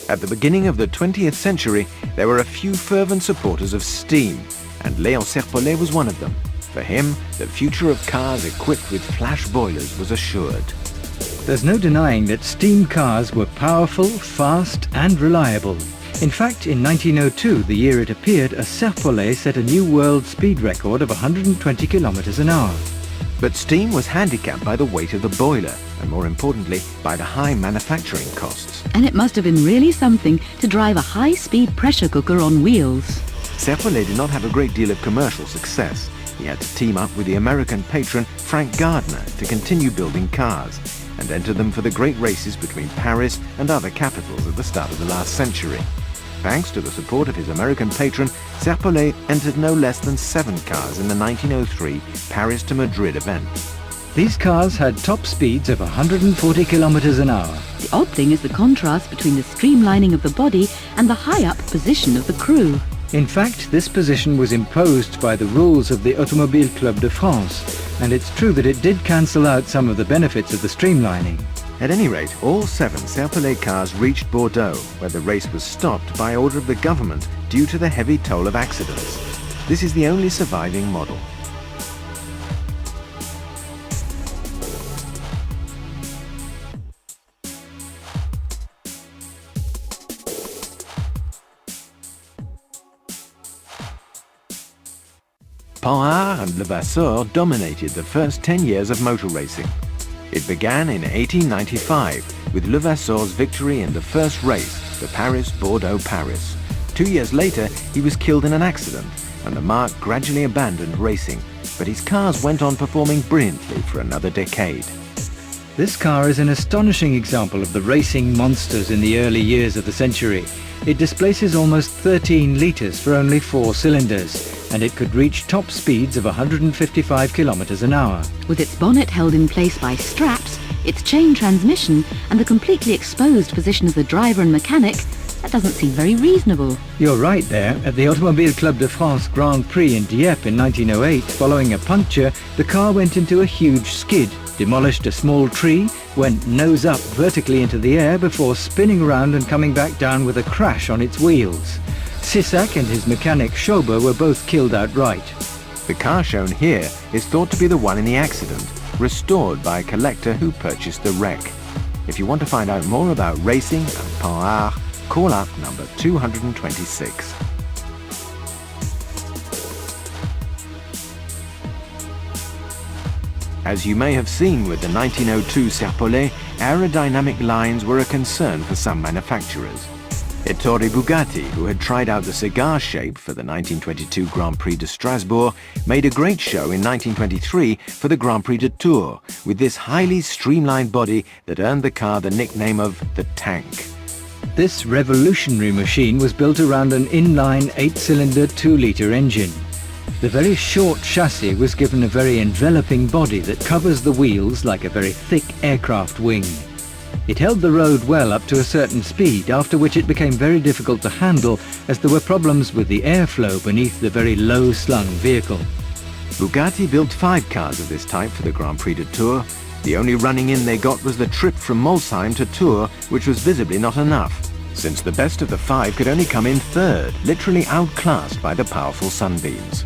At the beginning of the 20th century, there were a few fervent supporters of steam, and Léon Serpollet was one of them. For him, the future of cars equipped with flash boilers was assured. There's no denying that steam cars were powerful, fast and reliable. In fact, in 1902, the year it appeared, a Serpollet set a new world speed record of 120 kilometers an hour. But steam was handicapped by the weight of the boiler, and more importantly, by the high manufacturing costs. And it must have been really something to drive a high-speed pressure cooker on wheels. Serpollet did not have a great deal of commercial success. He had to team up with the American patron Frank Gardner to continue building cars, and enter them for the great races between Paris and other capitals at the start of the last century. Thanks to the support of his American patron, Serpollet entered no less than 7 cars in the 1903 Paris to Madrid event. These cars had top speeds of 140 kilometers an hour. The odd thing is the contrast between the streamlining of the body and the high-up position of the crew. In fact, this position was imposed by the rules of the Automobile Club de France, and it's true that it did cancel out some of the benefits of the streamlining. At any rate, all 7 Serpollet cars reached Bordeaux, where the race was stopped by order of the government due to the heavy toll of accidents. This is the only surviving model. Panhard and Levasseur dominated the first 10 years of motor racing. It began in 1895 with Levasseur's victory in the first race, the Paris-Bordeaux-Paris. 2 years later, he was killed in an accident, and the Marque gradually abandoned racing, but his cars went on performing brilliantly for another decade. This car is an astonishing example of the racing monsters in the early years of the century. It displaces almost 13 litres for only 4 cylinders, and it could reach top speeds of 155 kilometers an hour. With its bonnet held in place by straps, its chain transmission, and the completely exposed position of the driver and mechanic, that doesn't seem very reasonable. You're right there. At the Automobile Club de France Grand Prix in Dieppe in 1908, following a puncture, the car went into a huge skid, demolished a small tree, went nose up vertically into the air before spinning around and coming back down with a crash on its wheels. Sissac and his mechanic Schober were both killed outright. The car shown here is thought to be the one in the accident, restored by a collector who purchased the wreck. If you want to find out more about racing and Panhard, call up number 226. As you may have seen with the 1902 Serpollet, aerodynamic lines were a concern for some manufacturers. Ettore Bugatti, who had tried out the cigar shape for the 1922 Grand Prix de Strasbourg, made a great show in 1923 for the Grand Prix de Tours with this highly streamlined body that earned the car the nickname of the Tank. This revolutionary machine was built around an inline 8-cylinder 2-litre engine. The very short chassis was given a very enveloping body that covers the wheels like a very thick aircraft wing. It held the road well up to a certain speed, after which it became very difficult to handle as there were problems with the airflow beneath the very low-slung vehicle. Bugatti built 5 cars of this type for the Grand Prix de Tours. The only running in they got was the trip from Molsheim to Tours, which was visibly not enough, since the best of the 5 could only come in third, literally outclassed by the powerful sunbeams.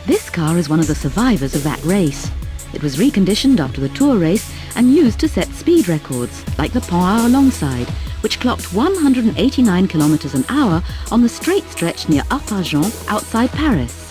This car is one of the survivors of that race. It was reconditioned after the Tour race and used to set speed records, like the Panhard alongside, which clocked 189 kilometers an hour on the straight stretch near Arpajon outside Paris.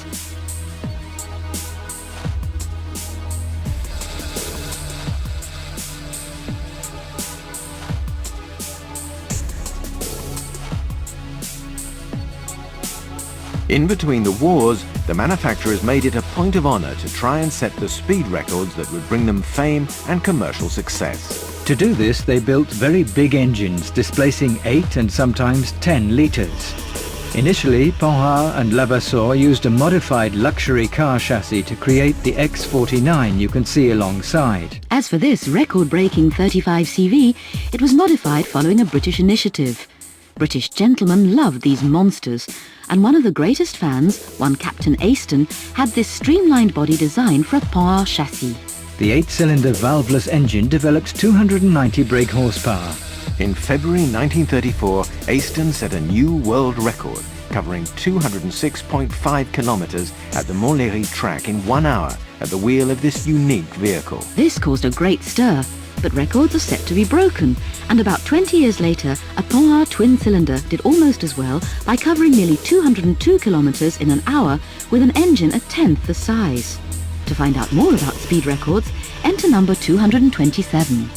In between the wars, the manufacturers made it a point of honor to try and set the speed records that would bring them fame and commercial success. To do this, they built very big engines, displacing 8 and sometimes 10 litres. Initially, Panhard and Levasseur used a modified luxury car chassis to create the X49 you can see alongside. As for this record-breaking 35 CV, it was modified following a British initiative. British gentlemen loved these monsters, and one of the greatest fans, one Captain Aston, had this streamlined body designed for a Panhard chassis. The 8-cylinder valveless engine developed 290 brake horsepower. In February 1934, Aston set a new world record, covering 206.5 kilometers at the Montlhéry track in 1 hour at the wheel of this unique vehicle. This caused a great stir, but records are set to be broken, and about 20 years later, a Panhard twin-cylinder did almost as well by covering nearly 202 kilometers in an hour with an engine a tenth the size. To find out more about speed records, enter number 227.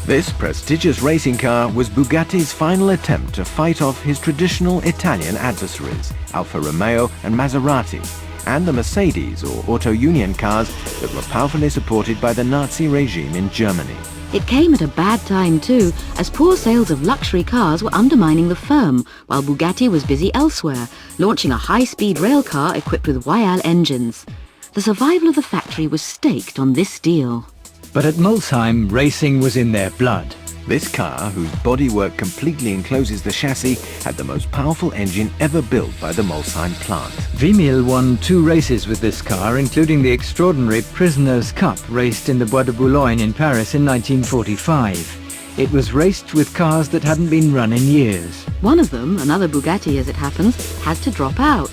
This prestigious racing car was Bugatti's final attempt to fight off his traditional Italian adversaries, Alfa Romeo and Maserati, and the Mercedes or Auto Union cars that were powerfully supported by the Nazi regime in Germany. It came at a bad time too, as poor sales of luxury cars were undermining the firm, while Bugatti was busy elsewhere, launching a high-speed rail car equipped with Royale engines. The survival of the factory was staked on this deal. But at Molsheim, racing was in their blood. This car, whose bodywork completely encloses the chassis, had the most powerful engine ever built by the Molsheim plant. Wimille won 2 races with this car, including the extraordinary Prisoners' Cup raced in the Bois de Boulogne in Paris in 1945. It was raced with cars that hadn't been run in years. One of them, another Bugatti as it happens, had to drop out.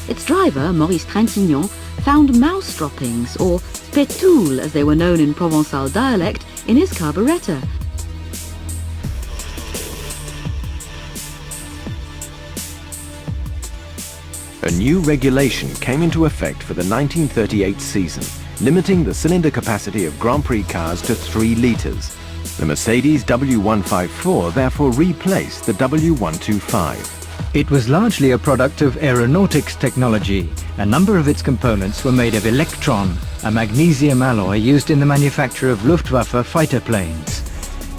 Its driver, Maurice Trintignant, found mouse droppings, or pétoules as they were known in Provençal dialect, in his carburettor. A new regulation came into effect for the 1938 season, limiting the cylinder capacity of Grand Prix cars to 3 litres. The Mercedes W154 therefore replaced the W125. It was largely a product of aeronautics technology. A number of its components were made of electron, a magnesium alloy used in the manufacture of Luftwaffe fighter planes.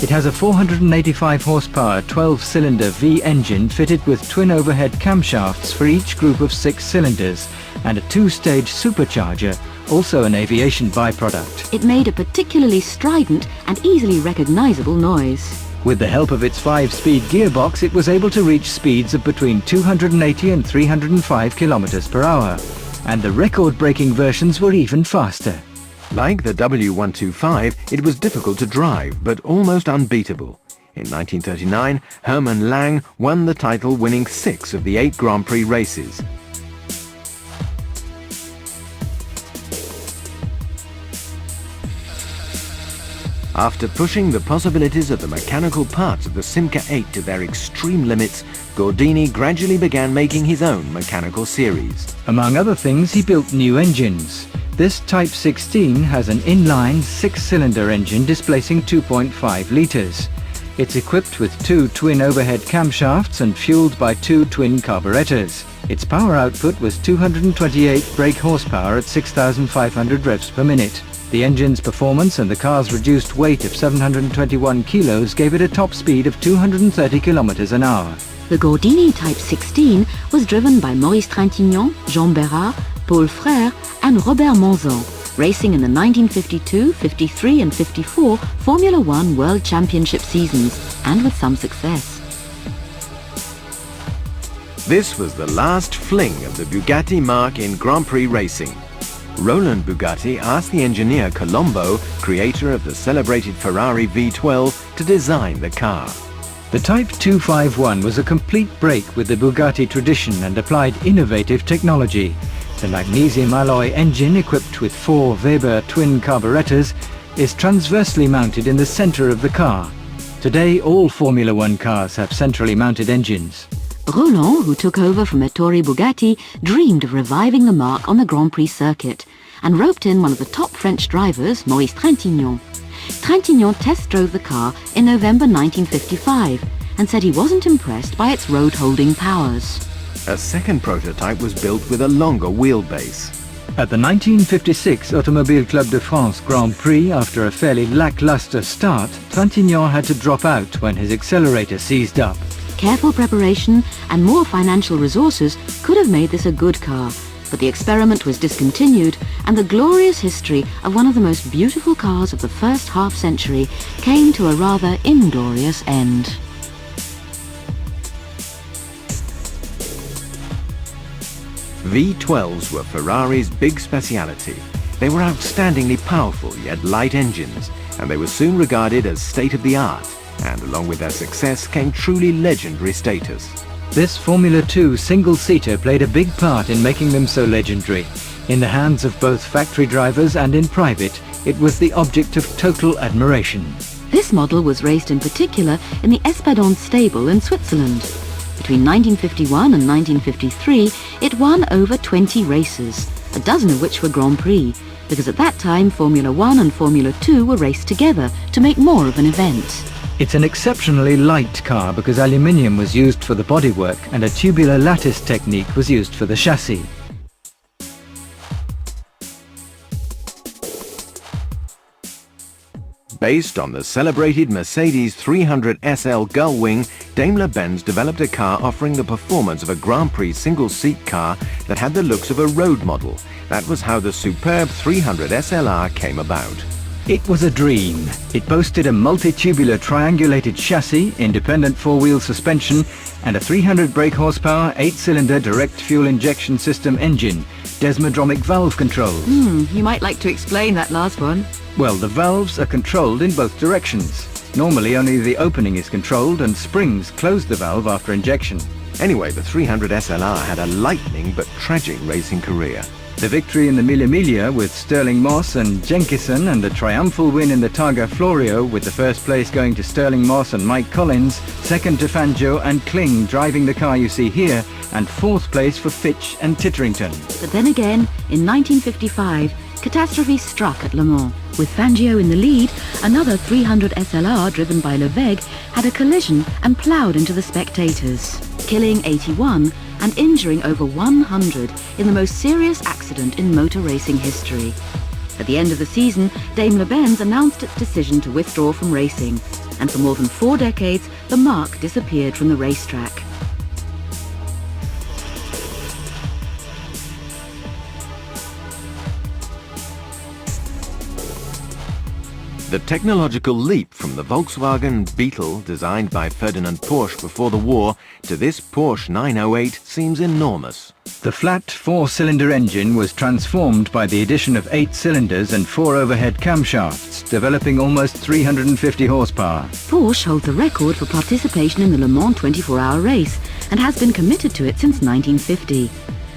It has a 485 horsepower 12-cylinder V engine fitted with twin overhead camshafts for each group of 6 cylinders and a 2-stage supercharger, also an aviation byproduct. It made a particularly strident and easily recognizable noise. With the help of its 5-speed gearbox, it was able to reach speeds of between 280 and 305 kilometers per hour, and the record-breaking versions were even faster. Like the W125, it was difficult to drive, but almost unbeatable. In 1939, Hermann Lang won the title, winning 6 of the 8 Grand Prix races. After pushing the possibilities of the mechanical parts of the Simca 8 to their extreme limits, Gordini gradually began making his own mechanical series. Among other things, he built new engines. This Type 16 has an inline 6-cylinder engine displacing 2.5 litres. It's equipped with 2 twin overhead camshafts and fueled by 2 twin carburetors. Its power output was 228 brake horsepower at 6,500 revs per minute. The engine's performance and the car's reduced weight of 721 kilos gave it a top speed of 230 kilometers an hour. The Gordini Type 16 was driven by Maurice Trintignant, Jean Bérard, Paul Frère and Robert Monzon, racing in the 1952, 53 and 54 Formula One World Championship seasons, and with some success. This was the last fling of the Bugatti marque in Grand Prix racing. Roland Bugatti asked the engineer Colombo, creator of the celebrated Ferrari V12, to design the car. The Type 251 was a complete break with the Bugatti tradition and applied innovative technology. The magnesium alloy engine, equipped with 4 Weber twin carburetors, is transversely mounted in the center of the car. Today, all Formula One cars have centrally mounted engines. Roland, who took over from Ettore Bugatti, dreamed of reviving the marque on the Grand Prix circuit and roped in one of the top French drivers, Maurice Trintignant. Trintignant test drove the car in November 1955 and said he wasn't impressed by its road-holding powers. A second prototype was built with a longer wheelbase. At the 1956 Automobile Club de France Grand Prix, after a fairly lackluster start, Trintignant had to drop out when his accelerator seized up. Careful preparation and more financial resources could have made this a good car, but the experiment was discontinued and the glorious history of one of the most beautiful cars of the first half-century came to a rather inglorious end. V12s were Ferrari's big speciality. They were outstandingly powerful yet light engines, and they were soon regarded as state-of-the-art, and along with their success came truly legendary status. This Formula 2 single-seater played a big part in making them so legendary. In the hands of both factory drivers and in private, it was the object of total admiration. This model was raced in particular in the Espadon stable in Switzerland. Between 1951 and 1953, it won over 20 races, a dozen of which were Grand Prix, because at that time Formula 1 and Formula 2 were raced together to make more of an event. It's an exceptionally light car because aluminium was used for the bodywork and a tubular lattice technique was used for the chassis. Based on the celebrated Mercedes 300 SL Gullwing, Daimler-Benz developed a car offering the performance of a Grand Prix single-seat car that had the looks of a road model. That was how the superb 300 SLR came about. It was a dream. It boasted a multi-tubular triangulated chassis, independent four-wheel suspension, and a 300 brake horsepower, 8-cylinder direct fuel injection system engine, desmodromic valve controls. You might like to explain that last one. Well, the valves are controlled in both directions. Normally only the opening is controlled and springs close the valve after injection. Anyway, the 300 SLR had a lightning but tragic racing career. The victory in the Mille Miglia with Stirling Moss and Jenkison, and the triumphal win in the Targa Florio with the first place going to Stirling Moss and Mike Collins, second to Fangio and Kling driving the car you see here, and fourth place for Fitch and Titterington. But then again, in 1955, catastrophe struck at Le Mans. With Fangio in the lead, another 300 SLR driven by Levegh had a collision and ploughed into the spectators, killing 81 and injuring over 100 in the most serious accident in motor racing history. At the end of the season, Daimler-Benz announced its decision to withdraw from racing, and for more than 4 decades, the marque disappeared from the racetrack. The technological leap from the Volkswagen Beetle, designed by Ferdinand Porsche before the war, to this Porsche 908 seems enormous. The flat 4-cylinder engine was transformed by the addition of 8 cylinders and 4 overhead camshafts, developing almost 350 horsepower. Porsche holds the record for participation in the Le Mans 24-hour race and has been committed to it since 1950.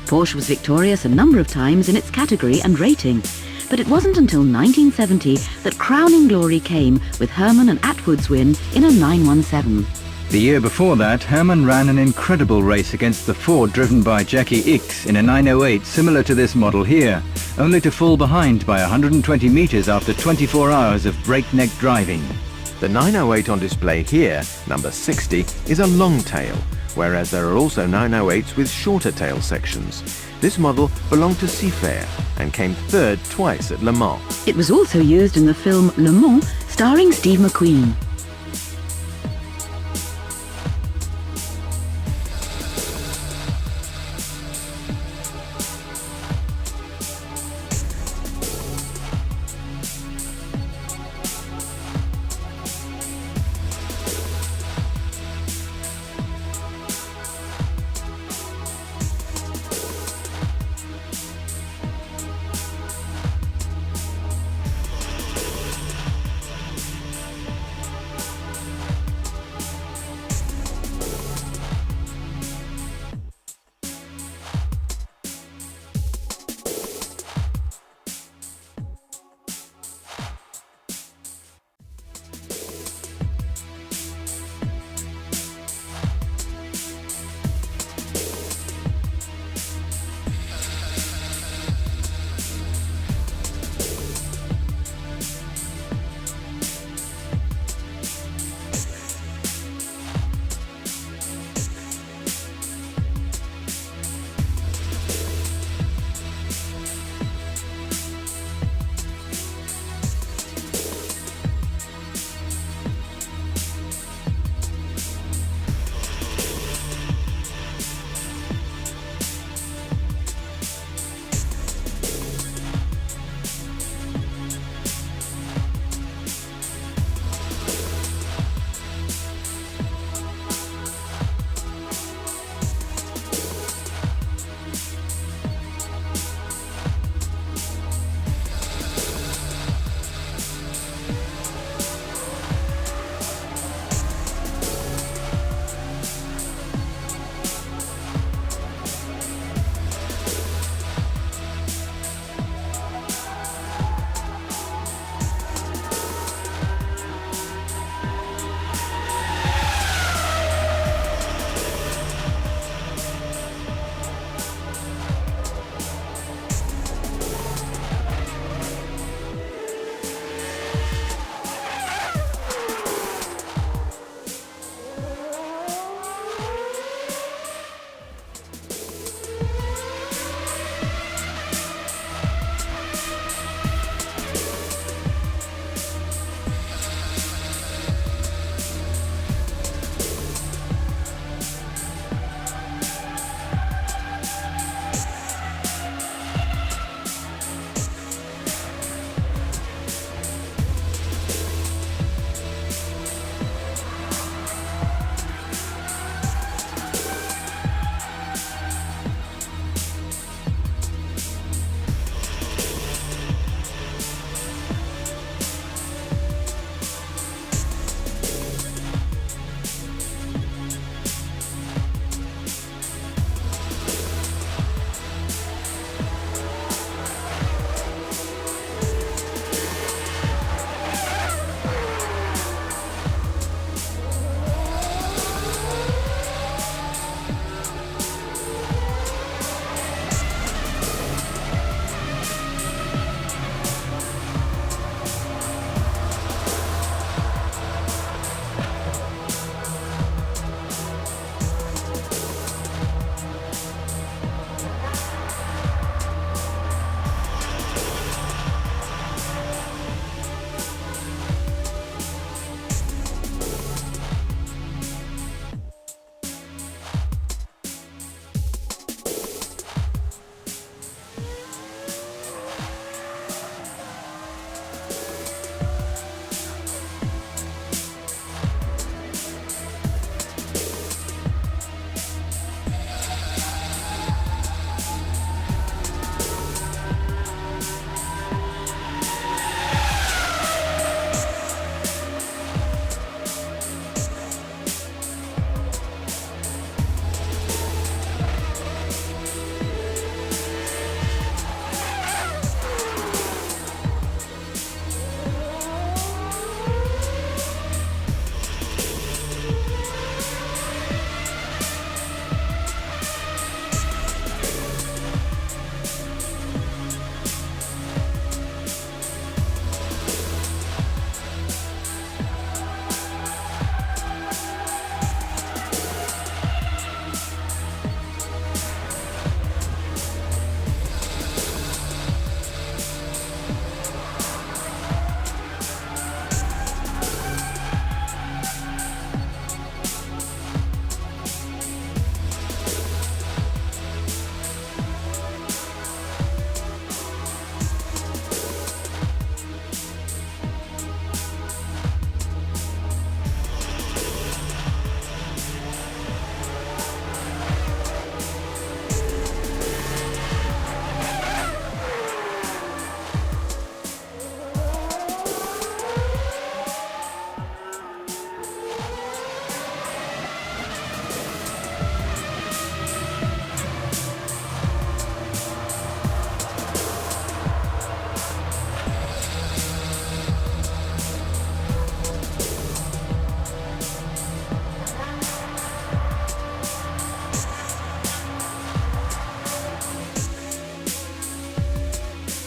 Porsche was victorious a number of times in its category and rating, but it wasn't until 1970 that crowning glory came with Hermann and Atwood's win in a 917. The year before that, Hermann ran an incredible race against the Ford driven by Jackie Ickx in a 908 similar to this model here, only to fall behind by 120 meters after 24 hours of breakneck driving. The 908 on display here, number 60, is a long tail, whereas there are also 908s with shorter tail sections. This model belonged to Seafair and came third twice at Le Mans. It was also used in the film Le Mans, starring Steve McQueen.